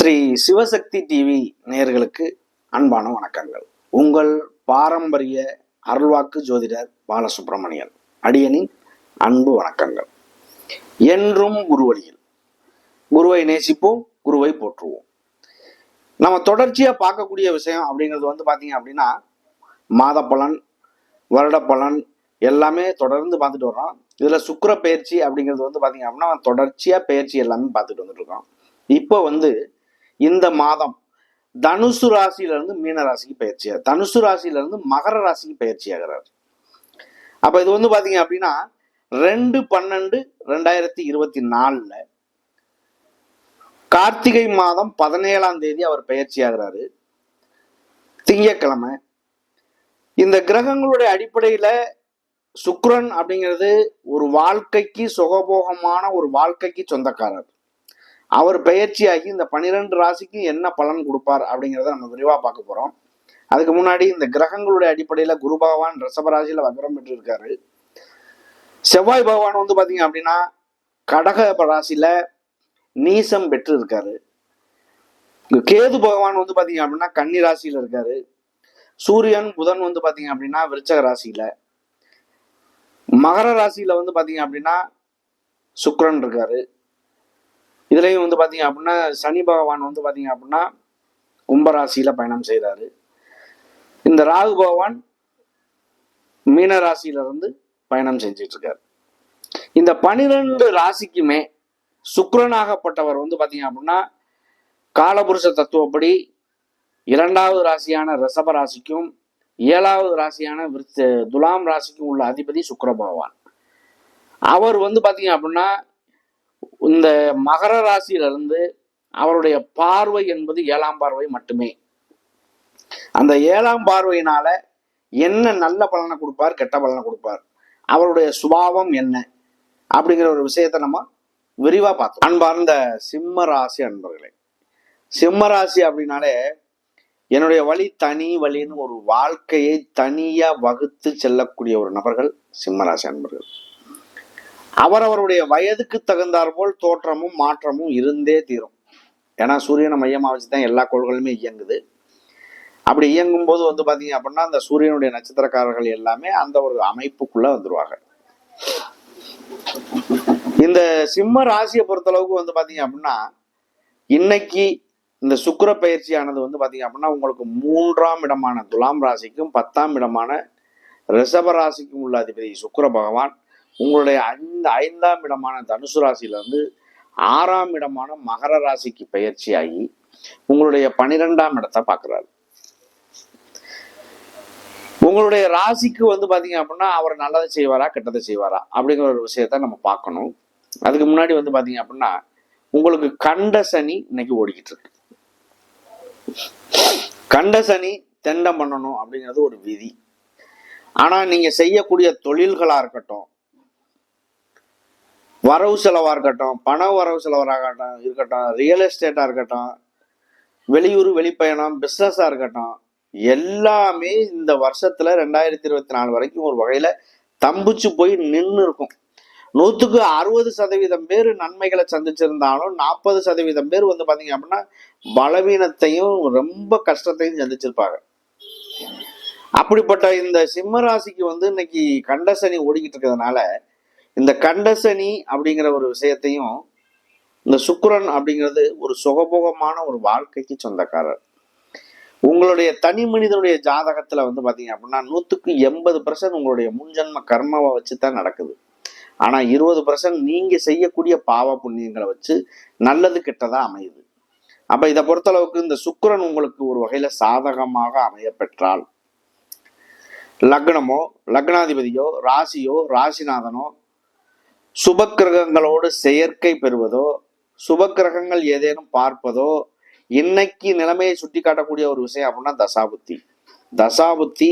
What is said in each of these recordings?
Sri Sivasakthi TV நேயர்களுக்கு அன்பான வணக்கங்கள். உங்கள் பாரம்பரிய அருள்வாக்கு ஜோதிடர் பாலசுப்ரமணியன் அடியனின் அன்பு வணக்கங்கள். என்றும் குருவழியில் குருவை நேசிப்போம், குருவை போற்றுவோம். நம்ம தொடர்ச்சியா பார்க்கக்கூடிய விஷயம் அப்படிங்கிறது பாத்தீங்க அப்படின்னா, மாத பலன், வருட பலன் எல்லாமே தொடர்ந்து பார்த்துட்டு வர்றோம். இதுல சுக்கிர பயிற்சி அப்படிங்கிறது பாத்தீங்க அப்படின்னா தொடர்ச்சியா பயிற்சி எல்லாமே பார்த்துட்டு வந்துட்டு இருக்கோம். இப்போ இந்த மாதம் தனுசு ராசியில இருந்து மீன ராசிக்கு பயிற்சியா, தனுசு ராசியில இருந்து மகர ராசிக்கு பயிற்சி ஆகிறார். அப்ப இது பாத்தீங்க அப்படின்னா 2/12/2024 கார்த்திகை மாதம் 17ஆம் தேதி அவர் பயிற்சி ஆகிறாரு, திங்கட்கிழமை. இந்த கிரகங்களுடைய அடிப்படையில சுக்கிரன் அப்படிங்கிறது ஒரு வாழ்க்கைக்கு சுகபோகமான ஒரு வாழ்க்கைக்கு சொந்தக்காரர். அவர் பயிற்சியாகி இந்த 12 ராசிக்கு என்ன பலன் கொடுப்பார் அப்படிங்கிறத நம்ம விரிவா பார்க்க போறோம். அதுக்கு முன்னாடி இந்த கிரகங்களுடைய அடிப்படையில குரு பகவான் ரிஷபராசியில வக்ரம் பெற்று இருக்காரு. செவ்வாய் பகவான் பாத்தீங்க அப்படின்னா கடக ராசியில நீசம் பெற்று இருக்காரு. கேது பகவான் பாத்தீங்க அப்படின்னா கன்னி ராசியில இருக்காரு. சூரியன் புதன் பாத்தீங்க அப்படின்னா விருச்சக ராசியில. மகர ராசியில பாத்தீங்க அப்படின்னா சுக்கிரன் இருக்காரு. இதுலயும் பாத்தீங்க அப்படின்னா சனி பகவான் பாத்தீங்க அப்படின்னா கும்பராசியில பயணம் செய்யறாரு. இந்த ராகு பகவான் மீன ராசியில இருந்து பயணம் செஞ்சிட்டு இருக்காரு. இந்த 12 ராசிக்குமே சுக்கிரனாகப்பட்டவர் பாத்தீங்க அப்படின்னா காலபுருஷ தத்துவப்படி 2வது ராசியான ரிஷப ராசிக்கும் 7வது ராசியான துலாம் ராசிக்கும் உள்ள அதிபதி சுக்கிர பகவான். அவர் பாத்தீங்க அப்படின்னா இந்த மகர ராசியில இருந்து அவருடைய பார்வை என்பது 7ஆம் பார்வை மட்டுமே. அந்த 7ஆம் பார்வையினால என்ன நல்ல பலனை கொடுப்பார், கெட்ட பலனை கொடுப்பார், அவருடைய சுபாவம் என்ன அப்படிங்கிற ஒரு விஷயத்த நம்ம விரிவா பார்த்தோம். அன்பார்ந்த சிம்ம ராசி அன்பர்களே, சிம்ம ராசி அப்படின்னாலே என்னுடைய வழி தனி வழின்னு ஒரு வாழ்க்கையை தனியா வகுத்து செல்லக்கூடிய ஒரு நபர்கள் சிம்மராசி அன்பர்கள். அவரவருடைய வயதுக்கு தகுந்தாற் போல் தோற்றமும் மாற்றமும் இருந்தே தீரும். ஏன்னா சூரியனை மையமா வச்சுதான் எல்லா கோள்களுமே இயங்குது. அப்படி இயங்கும் போது பாத்தீங்க அப்படின்னா அந்த சூரியனுடைய நட்சத்திரக்காரர்கள் எல்லாமே அந்த ஒரு அமைப்புக்குள்ள வந்துருவாங்க. இந்த சிம்ம ராசியை பொறுத்தளவுக்கு பாத்தீங்க அப்படின்னா இன்னைக்கு இந்த சுக்கிர பயிற்சியானது பாத்தீங்க அப்படின்னா உங்களுக்கு 3ஆம் இடமான துலாம் ராசிக்கும் 10ஆம் இடமான ரிஷப ராசிக்கும் உள்ள அதிபதி சுக்கிர பகவான் உங்களுடைய 5ஆம் இடமான தனுசு ராசியில இருந்து 6ஆம் இடமான மகர ராசிக்கு பயிற்சியாகி உங்களுடைய 12ஆம் இடத்தை பாக்குறாரு. உங்களுடைய ராசிக்கு பாத்தீங்க அப்படின்னா அவர் நல்லதை செய்வாரா கெட்டதை செய்வாரா அப்படிங்கிற ஒரு விஷயத்த நம்ம பார்க்கணும். அதுக்கு முன்னாடி பாத்தீங்க அப்படின்னா உங்களுக்கு கண்ட சனி இன்னைக்கு ஓடிக்கிட்டு இருக்கு. கண்ட சனி தெண்டம் பண்ணணும் அப்படிங்கிறது ஒரு விதி. ஆனா நீங்க செய்யக்கூடிய தொழில்களா இருக்கட்டும், வரவு செலவா இருக்கட்டும், பண வரவு செலவாக இருக்கட்டும், ரியல் எஸ்டேட்டா இருக்கட்டும், வெளியூர் வெளிப்பயணம் பிசினஸா இருக்கட்டும், எல்லாமே இந்த வருஷத்துல 2024 வரைக்கும் ஒரு வகையில தம்பிச்சு போய் நின்று இருக்கும். 100க்கு 60% பேர் நன்மைகளை சந்திச்சிருந்தாலும் 40% பேர் பாத்தீங்க அப்படின்னா பலவீனத்தையும் ரொம்ப கஷ்டத்தையும் சந்திச்சிருப்பாங்க. அப்படிப்பட்ட இந்த சிம்ம ராசிக்கு இன்னைக்கு கண்டசனி ஓடிக்கிட்டு இருக்கிறதுனால இந்த கண்டசனி அப்படிங்கிற ஒரு விஷயத்தையும் இந்த சுக்கிரன் அப்படிங்கிறது ஒரு சுகபோகமான ஒரு வாழ்க்கைக்கு சொந்தக்காரர். உங்களுடைய தனி மனிதனுடைய ஜாதகத்துல பாத்தீங்க அப்படின்னா 100க்கு 80% உங்களுடைய முன்ஜன்ம கர்மாவை வச்சுதான் நடக்குது. ஆனா 20% நீங்க செய்யக்கூடிய பாவ புண்ணியங்களை வச்சு நல்லது கெட்டதா அமையுது. அப்ப இதை பொறுத்தளவுக்கு இந்த சுக்கிரன் உங்களுக்கு ஒரு வகையில சாதகமாக அமைய பெற்றால் லக்னமோ லக்னாதிபதியோ ராசியோ ராசிநாதனோ சுபக்கிரகங்களோடு செயற்கை பெறுவதோ சுபக்கிரகங்கள் ஏதேனும் பார்ப்பதோ இன்னைக்கு நிலைமையை சுட்டி காட்டக்கூடிய ஒரு விஷயம் அப்படின்னா தசாபுத்தி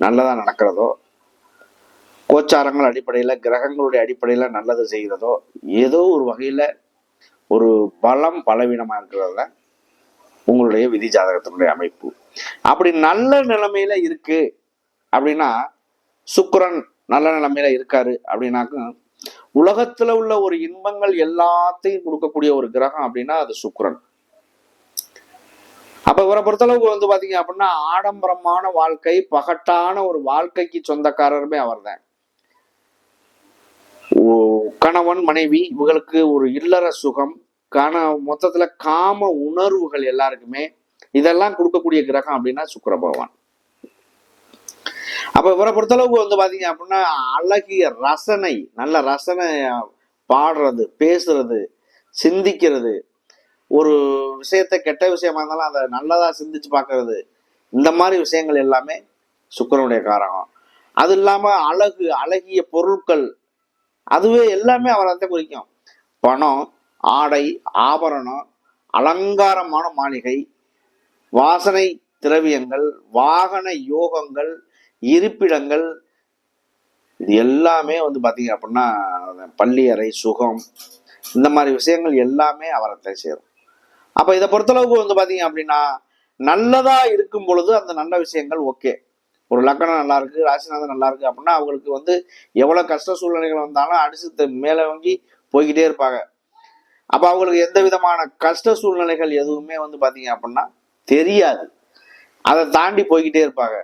நல்லதா நடக்கிறதோ, கோச்சாரங்கள் அடிப்படையில கிரகங்களுடைய அடிப்படையில நல்லது செய்கிறதோ, ஏதோ ஒரு வகையில ஒரு பலம் பலவீனமா இருக்கிறத உங்களுடைய விதி ஜாதகத்தினுடைய அமைப்பு. அப்படி நல்ல நிலைமையில இருக்கு அப்படின்னா சுக்கிரன் நல்ல நிலைமையில இருக்காரு அப்படின்னாக்கும் உலகத்துல உள்ள ஒரு இன்பங்கள் எல்லாத்தையும் கொடுக்கக்கூடிய ஒரு கிரகம் அப்படின்னா அது சுக்கிரன். அப்ப இவரை பொறுத்தளவுக்கு வந்து பாத்தீங்க அப்படின்னா ஆடம்பரமான வாழ்க்கை, பகட்டான ஒரு வாழ்க்கைக்கு சொந்தக்காரருமே அவர் தான். கணவன் மனைவி இவங்களுக்கு ஒரு இல்லற சுகம், மொத்தத்துல காம உணர்வுகள் எல்லாருக்குமே இதெல்லாம் கொடுக்கக்கூடிய கிரகம் அப்படின்னா சுக்கிர பகவான். அப்ப இவரை பொறுத்தளவுக்கு வந்து பாத்தீங்க அப்படின்னா அழகிய ரசனை, நல்ல ரசனை, பாடுறது, பேசுறது, சிந்திக்கிறது, ஒரு விஷயத்த கெட்ட விஷயமா இருந்தாலும் அதை நல்லதா சிந்திச்சு பார்க்கறது, இந்த மாதிரி விஷயங்கள் எல்லாமே சுக்கிரனுடைய காரகம். அது இல்லாம அழகிய பொருட்கள், அதுவே எல்லாமே அவரை குறிக்கும். பணம், ஆடை, ஆபரணம், அலங்காரமான மாளிகை, வாசனை திரவியங்கள், வாகன யோகங்கள், இருப்பிடங்கள், இது எல்லாமே வந்து பாத்தீங்க அப்படின்னா பள்ளி அறை சுகம், இந்த மாதிரி விஷயங்கள் எல்லாமே அவரை சேரும். அப்ப இதை பொறுத்தளவுக்கு வந்து பாத்தீங்க அப்படின்னா நல்லதா இருக்கும் பொழுது அந்த நல்ல விஷயங்கள் ஓகே. ஒரு லக்கணம் நல்லா இருக்கு, ராசிநாதன் நல்லா இருக்கு அப்படின்னா அவங்களுக்கு வந்து எவ்வளவு கஷ்ட சூழ்நிலைகள் வந்தாலும் அடிச்சு மேல வாங்கி போய்கிட்டே இருப்பாங்க. அப்ப அவங்களுக்கு எந்த விதமான கஷ்ட சூழ்நிலைகள் எதுவுமே வந்து பாத்தீங்க அப்படின்னா தெரியாது, அதை தாண்டி போய்கிட்டே இருப்பாங்க.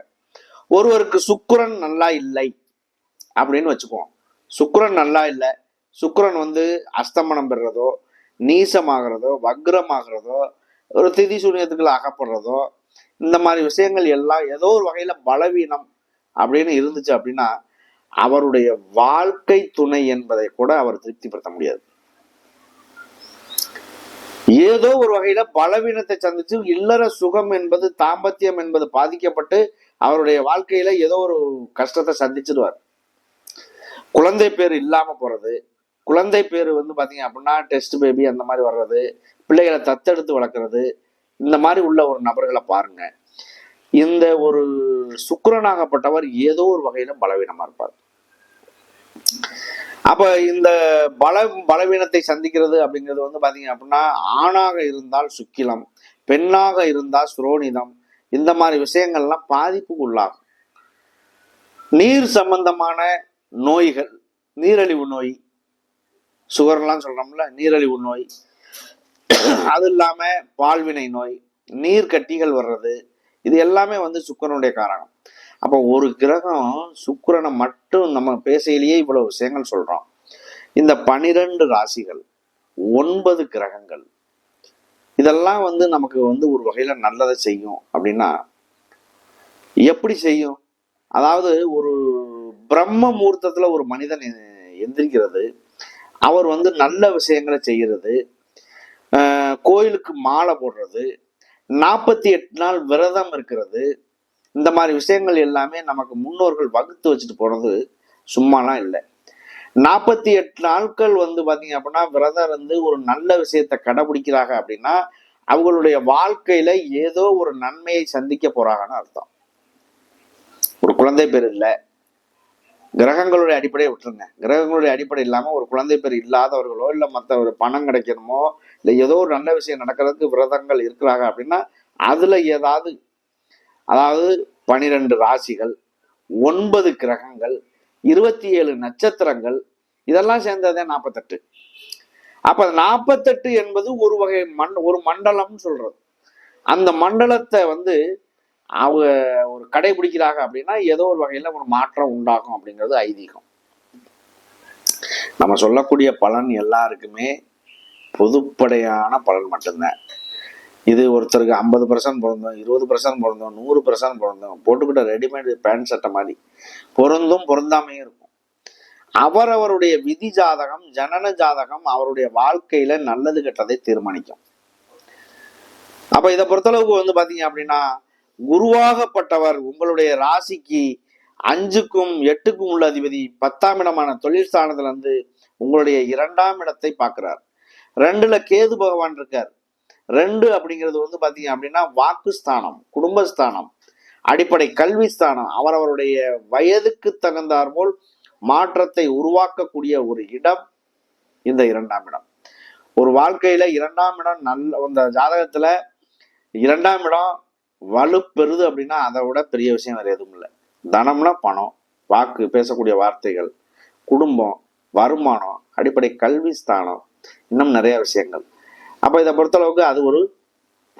ஒருவருக்கு சுக்கிரன் நல்லா இல்லை அப்படின்னு வச்சுக்குவோம். சுக்கிரன் நல்லா இல்லை, சுக்கிரன் வந்து அஸ்தமனம் பெறுறதோ, நீசமாகிறதோ, வக்ரமாகிறதோ, ஒரு திதி சூன்யத்துக்குள்ள அகப்படுறதோ, இந்த மாதிரி விஷயங்கள் எல்லாம் ஏதோ ஒரு வகையில பலவீனம் அப்படின்னு இருந்துச்சு அப்படின்னா அவருடைய வாழ்க்கை துணை என்பதை கூட அவர் திருப்திப்படுத்த முடியாது. ஏதோ ஒரு வகையில பலவீனத்தை சந்திச்சு இல்லற சுகம் என்பது, தாம்பத்தியம் என்பது பாதிக்கப்பட்டு அவருடைய வாழ்க்கையில ஏதோ ஒரு கஷ்டத்தை சந்திச்சிடுவார். குழந்தை பேர் இல்லாம போறது, குழந்தை பேர் வந்து பாத்தீங்க அப்படின்னா டெஸ்ட் பேபி அந்த மாதிரி வர்றது, பிள்ளைகளை தத்தெடுத்து வளர்க்கறது, இந்த மாதிரி உள்ள ஒரு நபர்களை பாருங்க. இந்த ஒரு சுக்கிரனாகப்பட்டவர் ஏதோ ஒரு வகையில பலவீனமா இருப்பார். அப்ப இந்த பலவீனத்தை சந்திக்கிறது அப்படிங்கிறது வந்து பாத்தீங்க அப்படின்னா ஆணாக இருந்தால் சுக்கிலம், பெண்ணாக இருந்தால் சுரோனிதம், இந்த மாதிரி விஷயங்கள்லாம் பாதிப்புக்கு உள்ளாகும். நீர் சம்பந்தமான நோய்கள், நீரிழிவு நோய், சுகர்லாம் சொல்றோம்ல, நீரிழிவு நோய், அது இல்லாம பால்வினை நோய், நீர் கட்டிகள் வர்றது, இது எல்லாமே வந்து சுக்கிரனுடைய காரணம். அப்போ ஒரு கிரகம் சுக்கிரனை மட்டும் நம்ம பேசையிலேயே இவ்வளவு விஷயங்கள் சொல்றோம். இந்த 12 ராசிகள், 9 கிரகங்கள், இதெல்லாம் வந்து நமக்கு வந்து ஒரு வகையில நல்லதை செய்யும் அப்படின்னா எப்படி செய்யும்? அதாவது ஒரு பிரம்ம முகூர்த்தத்துல ஒரு மனிதன் எந்திரிக்கிறது, அவர் வந்து நல்ல விஷயங்களை செய்யறது, கோயிலுக்கு மாலை போடுறது, 48 நாள் விரதம் இருக்கிறது, இந்த மாதிரி விஷயங்கள் எல்லாமே நமக்கு முன்னோர்கள் வகுத்து வச்சுட்டு போனது சும்மாலாம் இல்லை. 48 நாட்கள் வந்து பாத்தீங்க அப்படின்னா விரதம் இருந்து ஒரு நல்ல விஷயத்த கடைபிடிக்கிறாங்க அப்படின்னா அவங்களுடைய வாழ்க்கையில ஏதோ ஒரு நன்மையை சந்திக்க போறாங்கன்னு அர்த்தம். ஒரு குழந்தை பேர் இல்லை, கிரகங்களுடைய அடிப்படையை விட்டுருங்க, கிரகங்களுடைய அடிப்படை இல்லாம ஒரு குழந்தை பேர் இல்லாதவர்களோ இல்லை மற்ற ஒரு பணம் கிடைக்கணுமோ இல்லை ஏதோ ஒரு நல்ல விஷயம் நடக்கிறதுக்கு விரதங்கள் இருக்கிறாங்க அப்படின்னா அதுல ஏதாவது, அதாவது 12 ராசிகள், 9 கிரகங்கள், 27 நட்சத்திரங்கள், இதெல்லாம் சேர்ந்ததே 48. அப்ப 48 என்பது ஒரு வகை ஒரு மண்டலம் சொல்றது. அந்த மண்டலத்தை வந்து அவங்க ஒரு கடைபிடிக்கிறாங்க அப்படின்னா ஏதோ ஒரு வகையில ஒரு மாற்றம் உண்டாகும் அப்படிங்கிறது ஐதீகம். நம்ம சொல்லக்கூடிய பலன் எல்லாருக்குமே பொதுப்படையான பலன் மட்டும்தான். இது ஒருத்தருக்கு 50% பொருந்தும், 20% பொருந்தும், 100% பொருந்தும், போட்டுக்கிட்ட ரெடிமேடு பேண்ட் சட்டை மாதிரி பொருந்தும் பொருந்தாமையும் இருக்கும். அவரவருடைய விதி ஜாதகம், ஜனன ஜாதகம் அவருடைய வாழ்க்கையில நல்லது கெட்டதை தீர்மானிக்கும். அப்ப இதை பொறுத்தளவுக்கு வந்து பாத்தீங்க அப்படின்னா குருவாகப்பட்டவர் உங்களுடைய ராசிக்கு 5க்கும் 8க்கும் உள்ள அதிபதி 10ஆம் இடமான தொழில் ஸ்தானத்துல இருந்து உங்களுடைய 2ஆம் இடத்தை பார்க்கிறார். 2ல கேது பகவான் இருக்கார். 2 அப்படிங்கிறது வந்து பாத்தீங்க அப்படின்னா வாக்குஸ்தானம், குடும்பஸ்தானம், அடிப்படை கல்வி ஸ்தானம், அவரவருடைய வயதுக்கு தகுந்தாற் போல் மாற்றத்தை உருவாக்கக்கூடிய ஒரு இடம் இந்த 2ஆம் இடம். ஒரு வாழ்க்கையில 2ஆம் இடம் நல்ல அந்த ஜாதகத்துல 2ஆம் இடம் வலுப்பெறுது அப்படின்னா அதை விட பெரிய விஷயம் வேற எதுவும் இல்லை. தனம்னா பணம், வாக்கு, பேசக்கூடிய வார்த்தைகள், குடும்பம், வருமானம், அடிப்படை கல்வி ஸ்தானம், இன்னும் நிறைய விஷயங்கள். அப்ப இதை பொறுத்தளவுக்கு அது ஒரு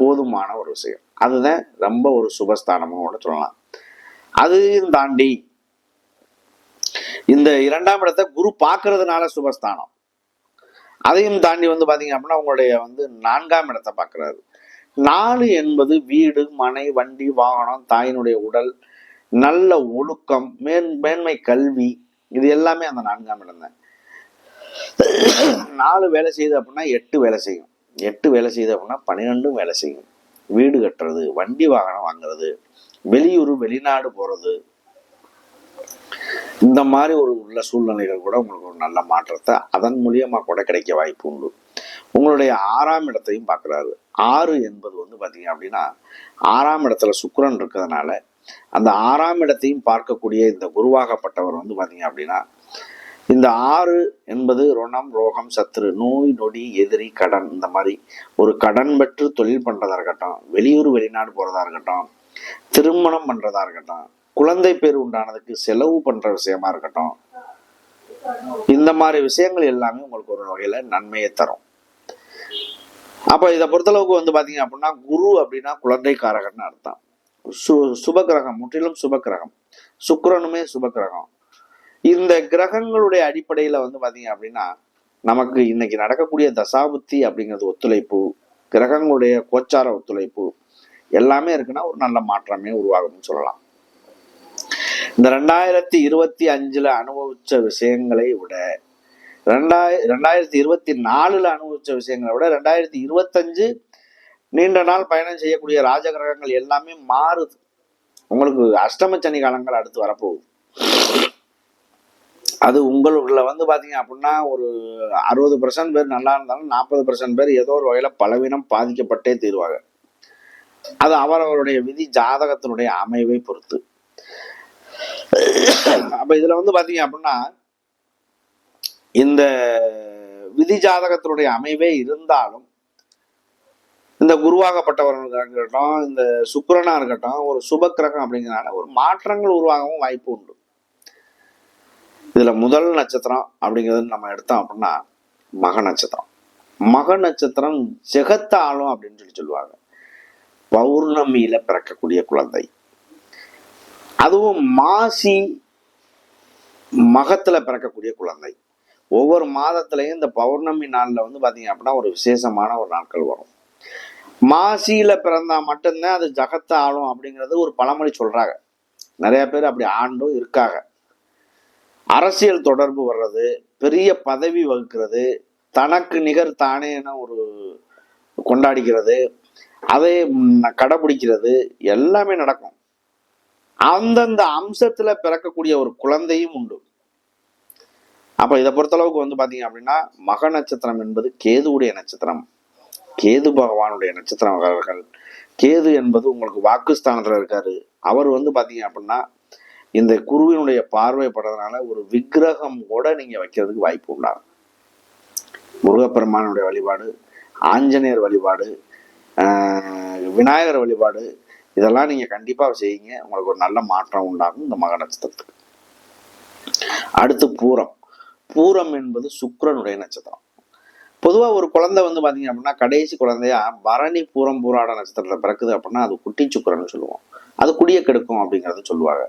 போதுமான ஒரு விஷயம். அதுதான் ரொம்ப ஒரு சுபஸ்தானமும் கூட சொல்லலாம். அதையும் தாண்டி இந்த 2ஆம் இடத்தை குரு பார்க்கறதுனால சுபஸ்தானம். அதையும் தாண்டி பாத்தீங்க அப்படின்னா உங்களுடைய 4ஆம் இடத்தை பார்க்கிறாரு. 4 என்பது வீடு, மனை, வண்டி, வாகனம், தாயினுடைய உடல், நல்ல ஒழுக்கம், மேன்மை கல்வி, இது எல்லாமே அந்த 4ஆம் இடம் தான். 4 வேலை செய்யுது அப்படின்னா 8 வேலை செய்யும். 8 வேலை செய்யுது அப்படின்னா 12 வேலை செய்யும். வீடு கட்டுறது, வண்டி வாகனம் வாங்குறது, வெளியூர் வெளிநாடு போறது, இந்த மாதிரி உள்ள சூழ்நிலைகள் கூட உங்களுக்கு ஒரு நல்ல மாற்றத்தை அதன் மூலியமா கூட கிடைக்க வாய்ப்பு உண்டு. உங்களுடைய 6ஆம் இடத்தையும் பார்க்கிறாரு. 6 என்பது பாத்தீங்க அப்படின்னா 6ஆம் இடத்துல சுக்கிரன் இருக்கிறதுனால அந்த 6ஆம் இடத்தையும் பார்க்கக்கூடிய இந்த குருவாகப்பட்டவர் பாத்தீங்க அப்படின்னா இந்த 6 என்பது ருணம், ரோகம், சத்துரு, நோய், நொடி, எதிரி, கடன், இந்த மாதிரி ஒரு கடன் பெற்று தொழில் பண்றதா இருக்கட்டும், வெளியூர் வெளிநாடு போறதா இருக்கட்டும், திருமணம் பண்றதா இருக்கட்டும், குழந்தை பேர் உண்டானதுக்கு செலவு பண்ற விஷயமா இருக்கட்டும், இந்த மாதிரி விஷயங்கள் எல்லாமே உங்களுக்கு ஒரு வகையில நன்மையை தரும். அப்ப இதை பொறுத்தளவுக்கு பாத்தீங்க அப்படின்னா குரு அப்படின்னா குழந்தைக்காரகன்னு அர்த்தம். சுபகிரகம், முற்றிலும் சுபகிரகம். சுக்கிரனுமே சுபகிரகம். இந்த கிரகங்களுடைய அடிப்படையில பாத்தீங்க அப்படின்னா நமக்கு இன்னைக்கு நடக்கக்கூடிய தசாபுத்தி அப்படிங்கிறது ஒத்துழைப்பு, கிரகங்களுடைய கோச்சார ஒத்துழைப்பு எல்லாமே இருக்குன்னா ஒரு நல்ல மாற்றமே உருவாகும்னு சொல்லலாம். இந்த 2025 அனுபவிச்ச விஷயங்களை விட 2024 அனுபவிச்ச விஷயங்களை விட 2025 நீண்ட நாள் பயணம் செய்யக்கூடிய ராஜகிரகங்கள் எல்லாமே மாறுது. உங்களுக்கு அஷ்டமச்சனி காலங்கள் அடுத்து வரப்போகுது. அது உங்களுக்குள்ள பாத்தீங்க அப்படின்னா ஒரு 60% பேர் நல்லா இருந்தாலும் 40% பேர் ஏதோ ஒரு வகையில பலவீனம் பாதிக்கப்பட்டே தீருவாங்க. அது அவரவருடைய விதி ஜாதகத்தினுடைய அமைவை பொறுத்து. அப்ப இதுல பாத்தீங்க அப்படின்னா இந்த விதி ஜாதகத்தினுடைய அமைவே இருந்தாலும் இந்த குருவாகப்பட்டவர்களாக இருக்கட்டும், இந்த சுக்கிரனா இருக்கட்டும், ஒரு சுபக்கிரகம் அப்படிங்கிறதுனால ஒரு மாற்றங்கள் உருவாகவும் வாய்ப்பு உண்டு. இதுல முதல் நட்சத்திரம் அப்படிங்கிறது நம்ம எடுத்தோம் அப்படின்னா மக நட்சத்திரம். மக நட்சத்திரம் ஜெகத்தாலும் அப்படின்னு சொல்லுவாங்க. பௌர்ணமியில பிறக்கக்கூடிய குழந்தை, அதுவும் மாசி மகத்துல பிறக்கக்கூடிய குழந்தை. ஒவ்வொரு மாதத்திலையும் இந்த பௌர்ணமி நாள்ல பாத்தீங்க அப்படின்னா ஒரு விசேஷமான ஒரு நாட்கள் வரும். மாசியில பிறந்தா மட்டும்தான் அது ஜகத்தை ஆளும் அப்படிங்கிறது ஒரு பழமொழி சொல்றாங்க. நிறைய பேர் அப்படி ஆண்டும் இருக்காங்க. அரசியல் தொடர்பு வர்றது, பெரிய பதவி வகுக்கிறது, தனக்கு நிகர் தானே என ஒரு கொண்டாடிக்கிறது, அதை கடைபிடிக்கிறது எல்லாமே நடக்கும். அந்தந்த அம்சத்துல பிறக்கக்கூடிய ஒரு குழந்தையும் உண்டு. அப்ப இதை பொறுத்தளவுக்கு பாத்தீங்க அப்படின்னா மக நட்சத்திரம் என்பது கேதுவுடைய நட்சத்திரம். கேது பகவானுடைய நட்சத்திரங்கள். கேது என்பது உங்களுக்கு வாக்குஸ்தானத்துல இருக்காரு. அவர் பாத்தீங்க அப்படின்னா இந்த குருவினுடைய பார்வைப்படுறதுனால ஒரு விக்கிரகம் கூட நீங்க வைக்கிறதுக்கு வாய்ப்பு உண்டாகும். முருகப்பெருமானுடைய வழிபாடு, ஆஞ்சநேயர் வழிபாடு, விநாயகர் வழிபாடு, இதெல்லாம் நீங்க கண்டிப்பா செய்யுங்க. உங்களுக்கு ஒரு நல்ல மாற்றம் உண்டாகும் இந்த மக நட்சத்திரத்துக்கு. அடுத்து பூரம். பூரம் என்பது சுக்கிரனுடைய நட்சத்திரம். பொதுவா ஒரு குழந்தை பாத்தீங்க அப்படின்னா கடைசி குழந்தையா பரணி, பூரம், பூராட நட்சத்திரத்துல பிறக்குது அப்படின்னா அது குட்டி சுக்கிரன்னு சொல்லுவோம். அது குடிய கெடுக்கும் அப்படிங்கறது சொல்லுவாங்க.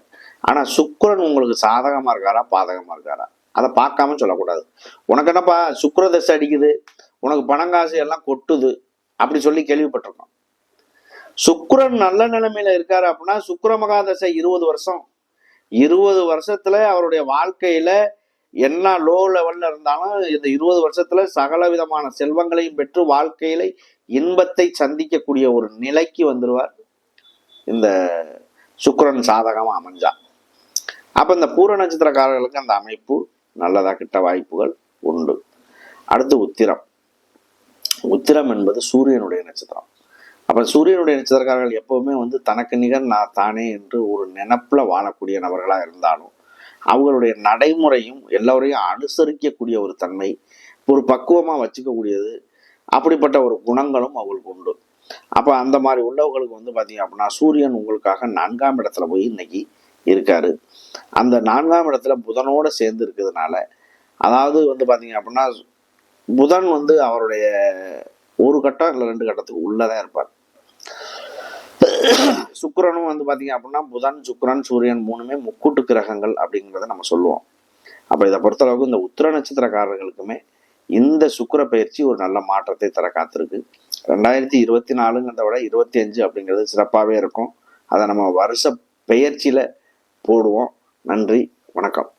ஆனா சுக்கிரன் உங்களுக்கு சாதகமா இருக்காரா பாதகமா இருக்காரா அதை பார்க்காம சொல்லக்கூடாது. உனக்கு என்னப்பா சுக்கிர தசை அடிக்குது, உனக்கு பணங்காசு எல்லாம் கொட்டுது அப்படி சொல்லி கேள்விப்பட்டிருக்கோம். சுக்கிரன் நல்ல நிலைமையில இருக்காரு அப்படின்னா சுக்கிர மகாதசை 20 வருஷம். 20 வருஷத்துல அவருடைய வாழ்க்கையில என்ன லோ லெவல்ல இருந்தாலும் இந்த 20 வருஷத்துல சகல விதமான செல்வங்களையும் பெற்று வாழ்க்கையில இன்பத்தை சந்திக்கக்கூடிய ஒரு நிலைக்கு வந்துருவார் இந்த சுக்கிரன் சாதகமா அமைஞ்சா. அப்ப இந்த பூர நட்சத்திரக்காரர்களுக்கு அந்த அமைப்பு நல்லதா கிட்ட வாய்ப்புகள் உண்டு. அடுத்து உத்திரம். உத்திரம் என்பது சூரியனுடைய நட்சத்திரம். அப்ப சூரியனுடைய நட்சத்திரக்காரர்கள் எப்பவுமே தனக்கு நிகர் நான் தானே என்று ஒரு நினைப்புல வாழக்கூடிய நபர்களா இருந்தாலும் அவங்களுடைய நடைமுறையும் எல்லோரையும் அனுசரிக்கக்கூடிய ஒரு தன்மை, ஒரு பக்குவமா வச்சுக்கக்கூடியது, அப்படிப்பட்ட ஒரு குணங்களும் அவங்களுக்கு உண்டு. அப்ப அந்த மாதிரி உள்ளவங்களுக்கு பாத்தீங்க அப்படின்னா சூரியன் உங்களுக்காக 4ஆம் இடத்துல போய் இன்னைக்கு இருக்காரு. அந்த 4ஆம் இடத்துல புதனோட சேர்ந்து இருக்கிறதுனால, அதாவது பாத்தீங்க அப்படின்னா புதன் அவருடைய ஒரு கட்டம் இல்லை 2 கட்டத்துக்கு உள்ளதான் இருப்பார். சுக்கிரனும் வந்து பார்த்தீங்க அப்படின்னா புதன், சுக்கிரன், சூரியன் மூணுமே முக்கூட்டு கிரகங்கள் அப்படிங்கிறத நம்ம சொல்லுவோம். அப்போ இதை பொறுத்தளவுக்கு இந்த உத்திர நட்சத்திரக்காரர்களுக்குமே இந்த சுக்கிர பயிற்சி ஒரு நல்ல மாற்றத்தை தர காத்திருக்கு. 2024ங்கிறத விட 25 அப்படிங்கிறது சிறப்பாகவே இருக்கும். அதை நம்ம வருஷ பெயர்ச்சியில் போடுவோம். நன்றி, வணக்கம்.